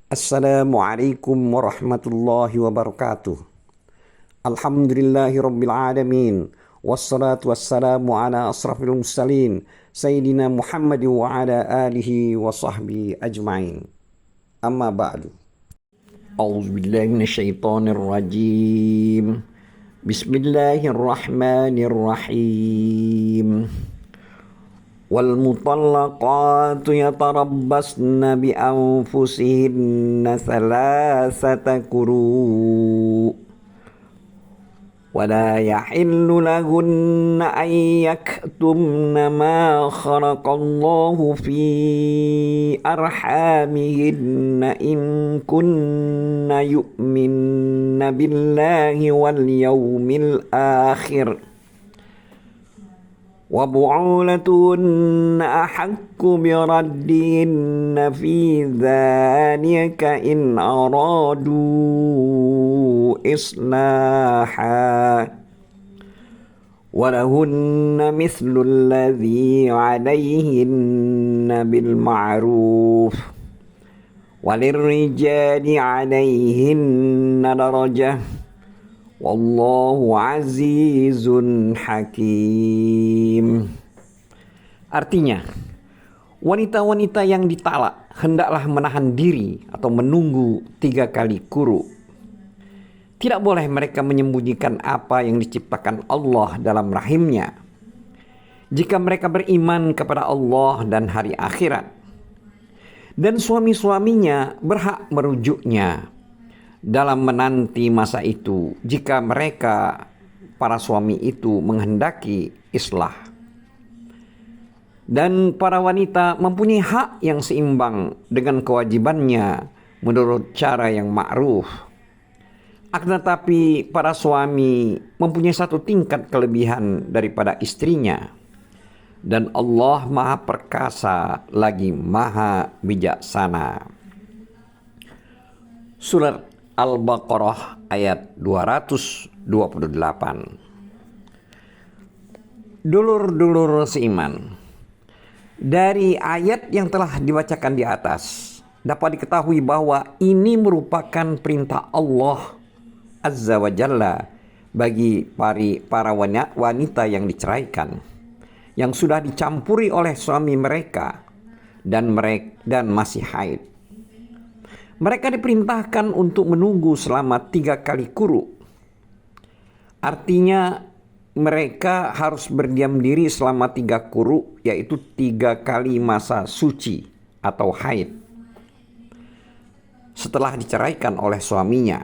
Assalamualaikum warahmatullahi wabarakatuh. Alhamdulillahi rabbil alamin. Wassalatu wassalamu ala asrafil mursalin Sayyidina Muhammad wa ala alihi wa sahbihi ajma'in. Amma ba'du. A'udzu billahi minasyaitonir rajim. Bismillahirrahmanirrahim. والمطلقات يتربصن بأنفسهن ثلاثة قروء ولا يحل لهن أن يكتمن ما خلق الله في أرحامهن إن كن يؤمن بالله واليوم الآخر وبعولتهن أحق بردهن في ذلك إن أرادوا إصلاحا ولهن مثل الذي عليهن بالمعروف وللرجال عليهن درجة Wallahu azizun hakim. Artinya, wanita-wanita yang ditalak hendaklah menahan diri atau menunggu 3 kali quru. Tidak boleh mereka menyembunyikan apa yang diciptakan Allah dalam rahimnya. Jika mereka beriman kepada Allah dan hari akhirat, dan suami-suaminya berhak merujuknya dalam menanti masa itu jika mereka para suami itu menghendaki islah. Dan para wanita mempunyai hak yang seimbang dengan kewajibannya menurut cara yang ma'ruf. Akan tetapi para suami mempunyai satu tingkat kelebihan daripada istrinya, dan Allah Maha Perkasa lagi Maha Bijaksana. Surat Al-Baqarah ayat 228. Dulur-dulur seiman, dari ayat yang telah dibacakan di atas dapat diketahui bahwa ini merupakan perintah Allah Azza wa Jalla bagi para wanita yang diceraikan, yang sudah dicampuri oleh suami mereka dan masih haid. Mereka diperintahkan untuk menunggu selama 3 kali quru. Artinya mereka harus berdiam diri selama 3 quru, yaitu 3 kali masa suci atau haid setelah diceraikan oleh suaminya.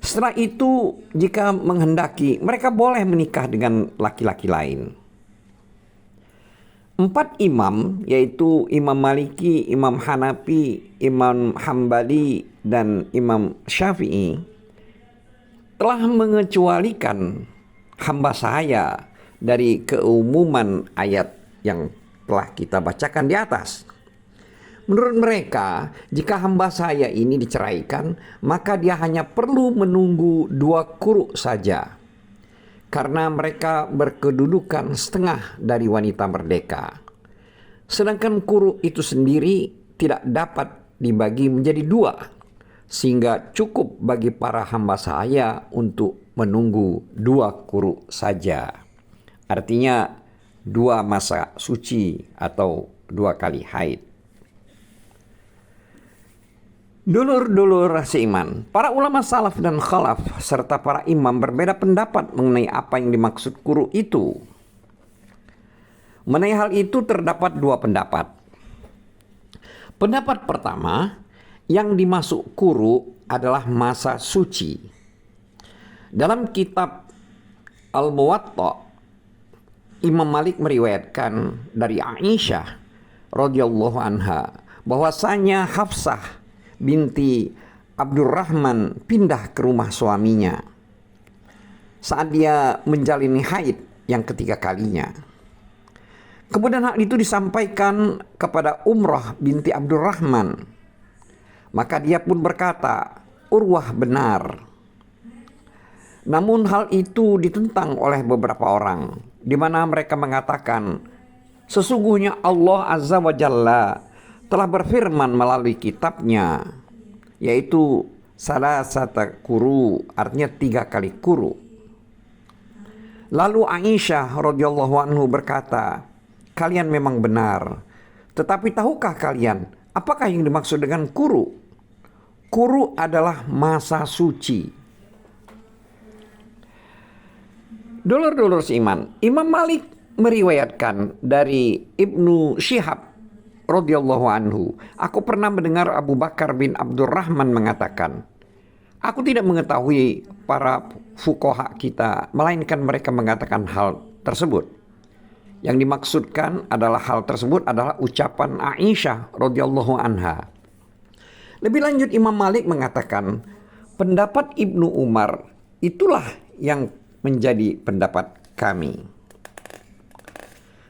Setelah itu jika menghendaki mereka boleh menikah dengan laki-laki lain. 4 imam, yaitu Imam Maliki, Imam Hanafi, Imam Hambali, dan Imam Syafi'i, telah mengecualikan hamba sahaya dari keumuman ayat yang telah kita bacakan di atas. Menurut mereka, jika hamba sahaya ini diceraikan, maka dia hanya perlu menunggu 2 quru saja, karena mereka berkedudukan setengah dari wanita merdeka. Sedangkan quru itu sendiri tidak dapat dibagi menjadi 2, sehingga cukup bagi para hamba sahaya untuk menunggu 2 quru saja. Artinya 2 masa suci atau 2 kali haid. Dulur-dulur seiman, para ulama salaf dan khalaf serta para imam berbeda pendapat mengenai apa yang dimaksud quru itu. Mengenai hal itu terdapat 2 pendapat. Pendapat pertama, yang dimaksud quru adalah masa suci. Dalam kitab Al-Muwatta, Imam Malik meriwayatkan dari Aisyah radhiyallahu anha bahwasanya Hafsah binti Abdurrahman pindah ke rumah suaminya saat dia menjalani haid yang ketiga kalinya. Kemudian hal itu disampaikan kepada Umrah binti Abdurrahman. Maka dia pun berkata, Urwah benar. Namun hal itu ditentang oleh beberapa orang, di mana mereka mengatakan, sesungguhnya Allah Azza wa Jalla telah berfirman melalui kitabnya, yaitu salasata kuru, artinya 3 kali kuru. Lalu Aisyah radhiyallahu anhu berkata, kalian memang benar, tetapi tahukah kalian apakah yang dimaksud dengan kuru? Kuru adalah masa suci. Dulur-dulur seiman, Imam Malik meriwayatkan dari Ibnu Syihab radhiyallahu anhu, aku pernah mendengar Abu Bakar bin Abdurrahman mengatakan, aku tidak mengetahui para fuqaha kita, melainkan mereka mengatakan hal tersebut. Yang dimaksudkan adalah hal tersebut adalah ucapan Aisyah radhiyallahu anha. Lebih lanjut Imam Malik mengatakan, pendapat Ibnu Umar itulah yang menjadi pendapat kami.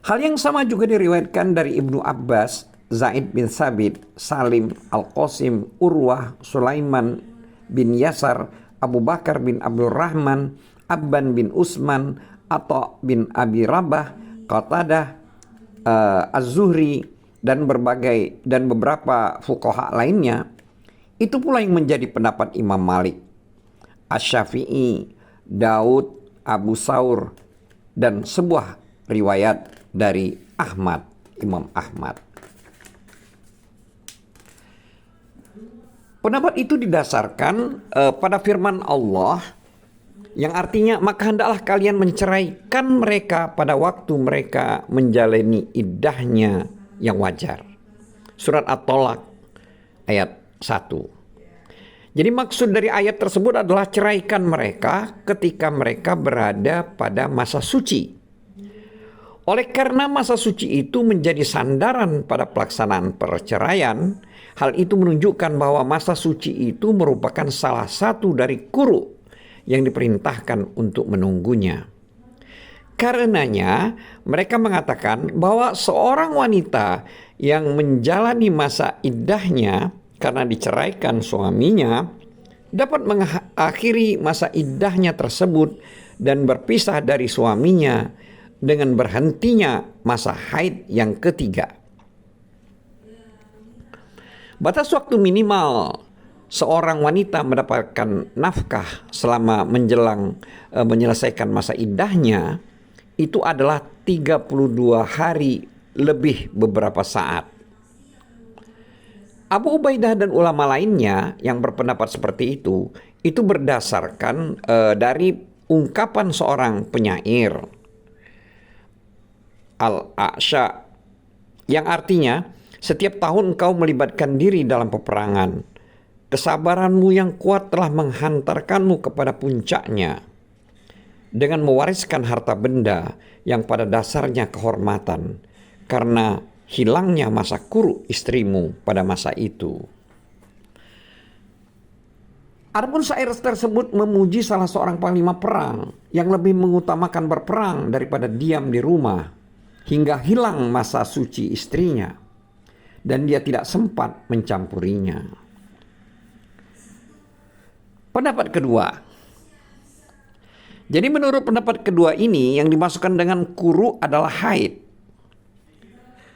Hal yang sama juga diriwayatkan dari Ibnu Abbas, Zaid bin Sabit, Salim, Al-Qasim, Urwah, Sulaiman bin Yasar, Abu Bakar bin Abdurrahman, Abban bin Usman, Atha bin Abi Rabah, Qatadah, Az-Zuhri dan beberapa fuqaha lainnya. Itu pula yang menjadi pendapat Imam Malik, Asy-Syafi'i, Daud, Abu Saur, dan sebuah riwayat dari Imam Ahmad. Pendapat itu didasarkan pada firman Allah yang artinya, maka hendaklah kalian menceraikan mereka pada waktu mereka menjalani iddahnya yang wajar. Surat At-Tolak ayat 1. Jadi maksud dari ayat tersebut adalah ceraikan mereka ketika mereka berada pada masa suci. Oleh karena masa suci itu menjadi sandaran pada pelaksanaan perceraian, hal itu menunjukkan bahwa masa suci itu merupakan salah satu dari kuru yang diperintahkan untuk menunggunya. Karenanya mereka mengatakan bahwa seorang wanita yang menjalani masa iddahnya karena diceraikan suaminya dapat mengakhiri masa iddahnya tersebut dan berpisah dari suaminya dengan berhentinya masa haid yang ketiga. Batas waktu minimal seorang wanita mendapatkan nafkah selama menjelang menyelesaikan masa iddahnya itu adalah 32 hari lebih beberapa saat. Abu Ubaidah dan ulama lainnya yang berpendapat seperti itu berdasarkan dari ungkapan seorang penyair Al-A'sha yang artinya, setiap tahun engkau melibatkan diri dalam peperangan. Kesabaranmu yang kuat telah menghantarkanmu kepada puncaknya dengan mewariskan harta benda yang pada dasarnya kehormatan karena hilangnya masa kuru istrimu pada masa itu. Adapun syair tersebut memuji salah seorang panglima perang yang lebih mengutamakan berperang daripada diam di rumah hingga hilang masa suci istrinya dan dia tidak sempat mencampurinya. Pendapat kedua. Jadi menurut pendapat kedua ini yang dimasukkan dengan kuru adalah haid.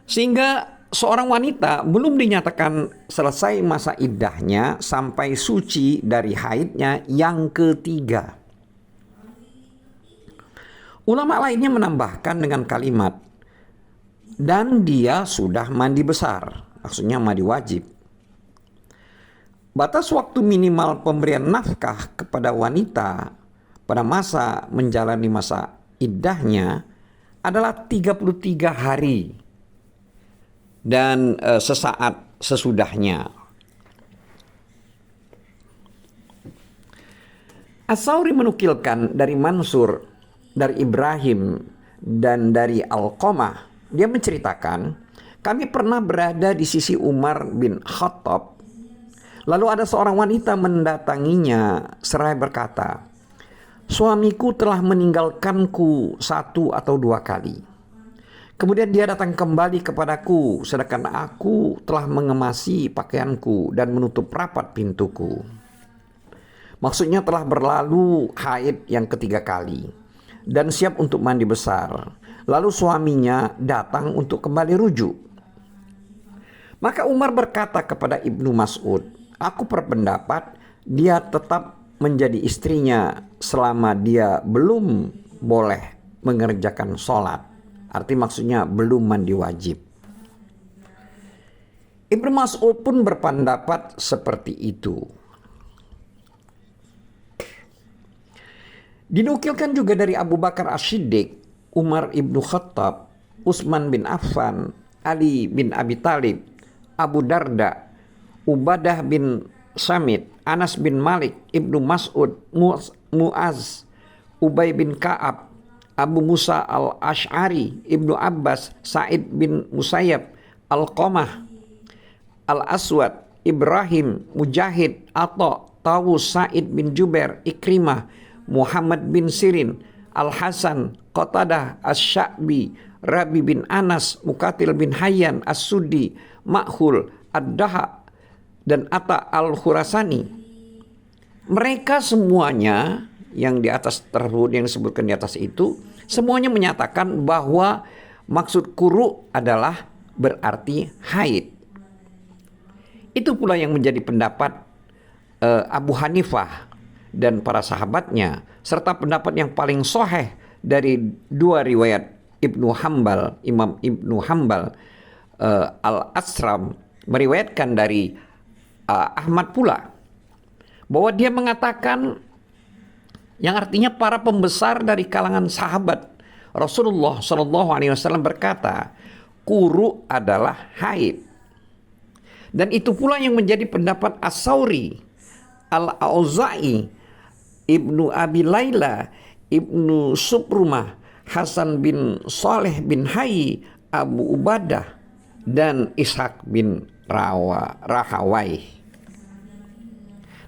Sehingga seorang wanita belum dinyatakan selesai masa iddahnya sampai suci dari haidnya yang ketiga. Ulama lainnya menambahkan dengan kalimat, dan dia sudah mandi besar, maksudnya mandi wajib. Batas waktu minimal pemberian nafkah kepada wanita pada masa menjalani masa iddahnya adalah 33 hari. Dan sesaat sesudahnya. As-Sauri menukilkan dari Mansur, dari Ibrahim, dan dari Alqamah. Dia menceritakan, kami pernah berada di sisi Umar bin Khattab. Lalu ada seorang wanita mendatanginya seraya berkata, suamiku telah meninggalkanku 1 atau 2 kali. Kemudian dia datang kembali kepadaku, sedangkan aku telah mengemasi pakaianku dan menutup rapat pintuku. Maksudnya telah berlalu haid yang ketiga kali dan siap untuk mandi besar. Lalu suaminya datang untuk kembali rujuk. Maka Umar berkata kepada Ibnu Mas'ud, Aku berpendapat dia tetap menjadi istrinya selama dia belum boleh mengerjakan sholat. Arti maksudnya belum mandi wajib. Ibnu Mas'ud pun berpendapat seperti itu. Dinukilkan juga dari Abu Bakar As-Siddiq, Umar ibnu Khattab, Utsman bin Affan, Ali bin Abi Thalib, Abu Darda, Ubadah bin Samit, Anas bin Malik, Ibnu Mas'ud, Mu'az, Ubay bin Ka'ab, Abu Musa al-Ash'ari, Ibnu Abbas, Sa'id bin Musayyab, Al-Qamah, Al-Aswad, Ibrahim, Mujahid, Atha, Tawus, Sa'id bin Jubair, Ikrimah, Muhammad bin Sirin, Al-Hasan, Qatadah, Asy-Sya'bi, Rabi bin Anas, Muqatil bin Hayyan, As-Suddi, Ma'khul, Ad-Daha, dan Atta al-Khurasani. Mereka semuanya yang di atas tersebut, yang disebutkan di atas itu, semuanya menyatakan bahwa maksud kuru adalah berarti haid. Itu pula yang menjadi pendapat Abu Hanifah dan para sahabatnya, serta pendapat yang paling sahih dari dua riwayat Ibnu Hambal, Imam Ibnu Hambal, Al-Asram meriwayatkan dari Ahmad pula, bahwa dia mengatakan, yang artinya para pembesar dari kalangan sahabat Rasulullah SAW berkata, kuru adalah haid. Dan itu pula yang menjadi pendapat As-Sauri, Al-Auza'i, Ibnu Abi Laila, Ibnu Subrumah, Hasan bin Saleh bin Hayy, Abu Ubadah, dan Ishaq bin Rahawai.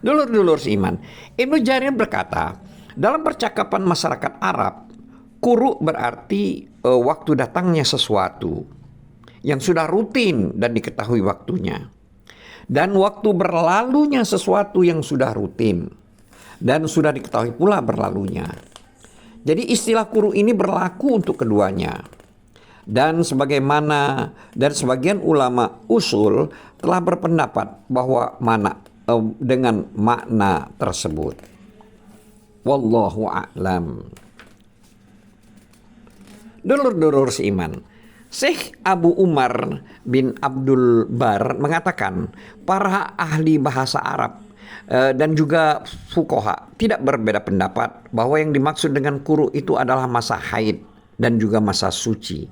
Dulur-dulur seiman, Ibnu Jarir berkata, dalam percakapan masyarakat Arab, kuru berarti waktu datangnya sesuatu yang sudah rutin dan diketahui waktunya, dan waktu berlalunya sesuatu yang sudah rutin dan sudah diketahui pula berlalunya. Jadi istilah kuru ini berlaku untuk keduanya. Dan sebagian ulama usul telah berpendapat bahwa dengan makna tersebut. Wallahu a'lam. Dulur-dulur seiman, Syekh Abu Umar bin Abdul Bar mengatakan para ahli bahasa Arab dan juga fuqaha tidak berbeda pendapat bahwa yang dimaksud dengan kuru itu adalah masa haid dan juga masa suci.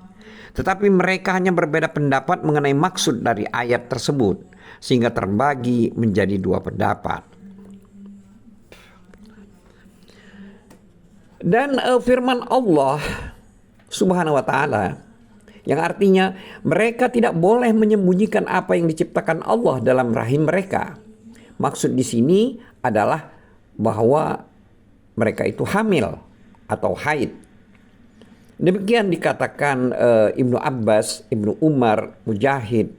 Tetapi mereka hanya berbeda pendapat mengenai maksud dari ayat tersebut, sehingga terbagi menjadi dua pendapat. Dan firman Allah Subhanahu wa ta'ala, yang artinya mereka tidak boleh menyembunyikan apa yang diciptakan Allah dalam rahim mereka. Maksud di sini adalah bahwa mereka itu hamil atau haid. Demikian dikatakan Ibnu Abbas, Ibnu Umar, Mujahid,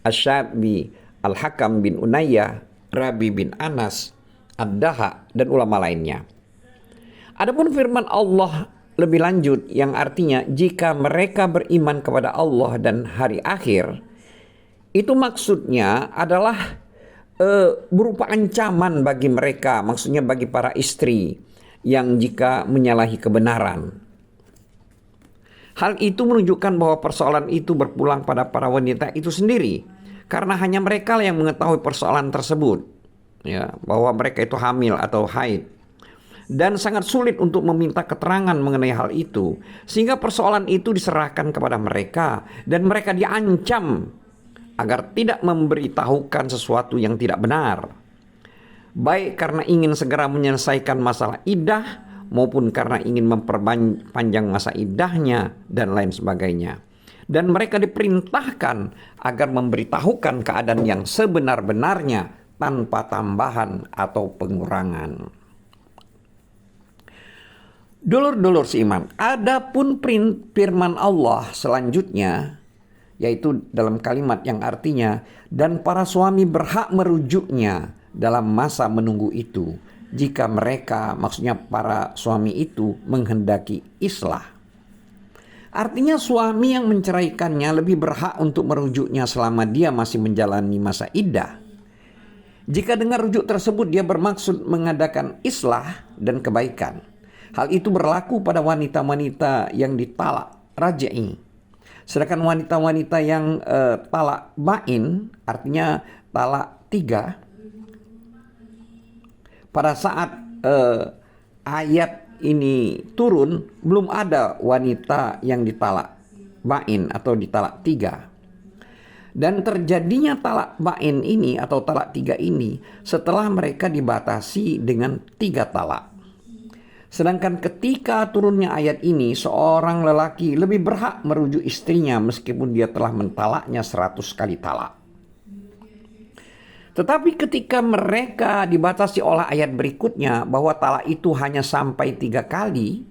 Asy-Sya'bi, Al-Hakam bin Unayyah, Rabi bin Anas, Ad-Daha, dan ulama lainnya. Adapun firman Allah lebih lanjut yang artinya jika mereka beriman kepada Allah dan hari akhir, itu maksudnya adalah berupa ancaman bagi mereka, maksudnya bagi para istri yang jika menyalahi kebenaran. Hal itu menunjukkan bahwa persoalan itu berpulang pada para wanita itu sendiri, karena hanya mereka yang mengetahui persoalan tersebut, ya, bahwa mereka itu hamil atau haid, dan sangat sulit untuk meminta keterangan mengenai hal itu, sehingga persoalan itu diserahkan kepada mereka dan mereka diancam agar tidak memberitahukan sesuatu yang tidak benar, baik karena ingin segera menyelesaikan masalah iddah maupun karena ingin memperpanjang masa iddahnya dan lain sebagainya. Dan mereka diperintahkan agar memberitahukan keadaan yang sebenar-benarnya tanpa tambahan atau pengurangan. Dulur-dulur seiman, adapun firman Allah selanjutnya, yaitu dalam kalimat yang artinya, dan para suami berhak merujuknya dalam masa menunggu itu, jika mereka, maksudnya para suami itu, menghendaki islah. Artinya suami yang menceraikannya lebih berhak untuk merujuknya selama dia masih menjalani masa iddah. Jika dengan rujuk tersebut dia bermaksud mengadakan islah dan kebaikan, hal itu berlaku pada wanita-wanita yang ditalak raj'i. Sedangkan wanita-wanita yang talak bain, artinya talak 3, pada saat ayat ini turun, belum ada wanita yang ditalak bain atau ditalak 3. Dan terjadinya talak bain ini atau talak 3 ini setelah mereka dibatasi dengan 3 talak. Sedangkan ketika turunnya ayat ini, seorang lelaki lebih berhak merujuk istrinya meskipun dia telah mentalaknya 100 kali talak. Tetapi ketika mereka dibatasi oleh ayat berikutnya bahwa talak itu hanya sampai 3 kali,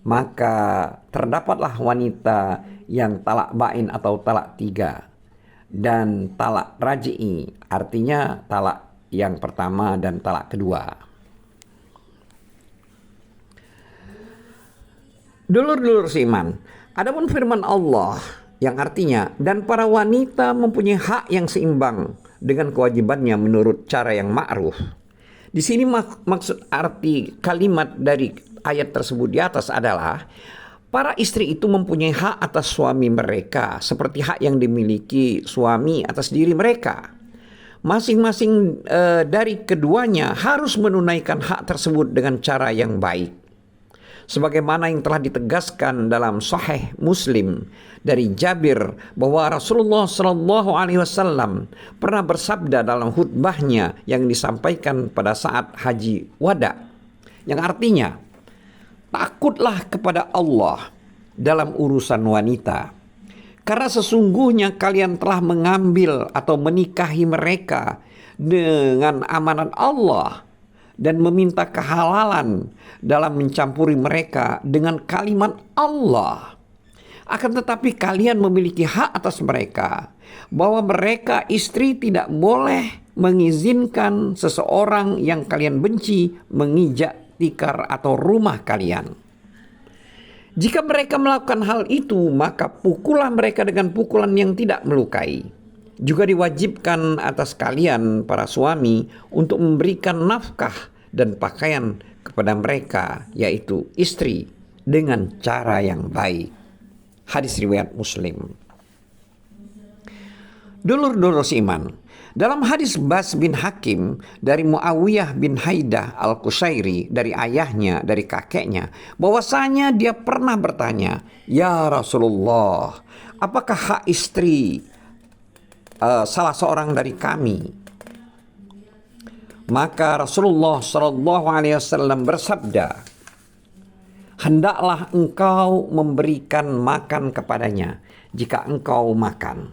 maka terdapatlah wanita yang talak bain atau talak 3 dan talak raj'i, artinya talak yang pertama dan talak kedua. Dulur-dulur seiman, adapun firman Allah yang artinya, dan para wanita mempunyai hak yang seimbang dengan kewajibannya menurut cara yang ma'ruf. Di sini maksud arti kalimat dari ayat tersebut di atas adalah para istri itu mempunyai hak atas suami mereka seperti hak yang dimiliki suami atas diri mereka. Masing-masing dari keduanya harus menunaikan hak tersebut dengan cara yang baik. Sebagaimana yang telah ditegaskan dalam Sahih Muslim dari Jabir bahwa Rasulullah SAW pernah bersabda dalam khutbahnya yang disampaikan pada saat Haji Wada, yang artinya, takutlah kepada Allah dalam urusan wanita, karena sesungguhnya kalian telah mengambil atau menikahi mereka dengan amanat Allah dan meminta kehalalan dalam mencampuri mereka dengan kalimat Allah. Akan tetapi kalian memiliki hak atas mereka, bahwa mereka istri tidak boleh mengizinkan seseorang yang kalian benci menginjak tikar atau rumah kalian. Jika mereka melakukan hal itu, maka pukullah mereka dengan pukulan yang tidak melukai. Juga diwajibkan atas kalian para suami untuk memberikan nafkah dan pakaian kepada mereka, yaitu istri, dengan cara yang baik. Hadis riwayat Muslim. Dulur-dulur seiman, dalam hadis Bas bin Hakim dari Muawiyah bin Haidah al-Qushairi dari ayahnya, dari kakeknya, bahwasanya dia pernah bertanya, "Ya Rasulullah, apakah hak istri salah seorang dari kami?" Maka Rasulullah SAW bersabda, "Hendaklah engkau memberikan makan kepadanya jika engkau makan,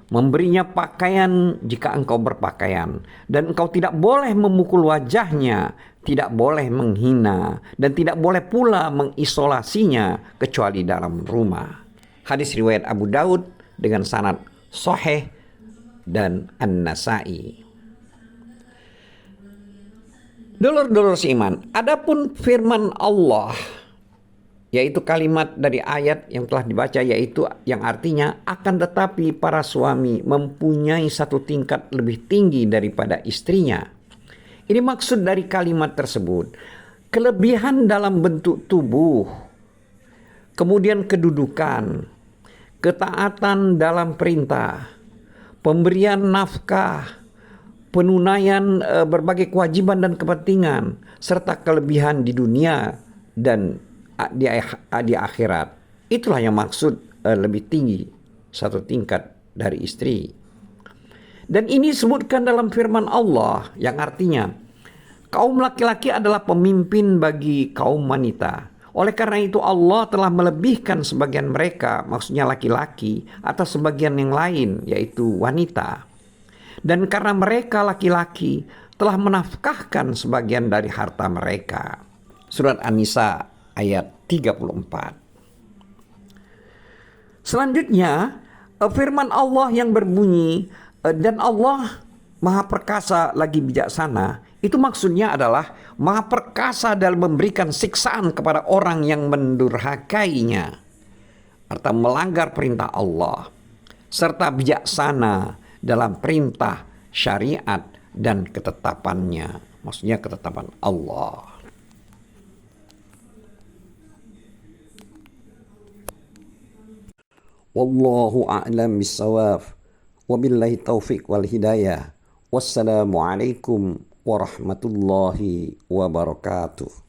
memberinya pakaian jika engkau berpakaian, dan engkau tidak boleh memukul wajahnya, tidak boleh menghina, dan tidak boleh pula mengisolasinya kecuali dalam rumah." Hadis riwayat Abu Daud dengan sanad sahih dan An-Nasai. Dulur-dulur seiman, adapun firman Allah, yaitu kalimat dari ayat yang telah dibaca, yaitu yang artinya, akan tetapi para suami mempunyai satu tingkat lebih tinggi daripada istrinya. Ini maksud dari kalimat tersebut, kelebihan dalam bentuk tubuh, kemudian kedudukan, ketaatan dalam perintah, pemberian nafkah, penunaian berbagai kewajiban dan kepentingan, serta kelebihan di dunia dan di akhirat. Itulah yang maksud lebih tinggi satu tingkat dari istri. Dan ini disebutkan dalam firman Allah yang artinya, kaum laki-laki adalah pemimpin bagi kaum wanita. Oleh karena itu Allah telah melebihkan sebagian mereka, maksudnya laki-laki, atas sebagian yang lain, yaitu wanita. Dan karena mereka laki-laki telah menafkahkan sebagian dari harta mereka. Surat An-Nisa ayat 34. Selanjutnya firman Allah yang berbunyi, dan Allah Maha Perkasa lagi bijaksana, itu maksudnya adalah Maha Perkasa dalam memberikan siksaan kepada orang yang mendurhakainya atau melanggar perintah Allah, serta bijaksana dalam perintah, syariat, dan ketetapannya. Maksudnya ketetapan Allah. Wallahu a'lam bissawab. Wabillahi taufiq wal hidayah. Wassalamualaikum warahmatullahi wabarakatuh.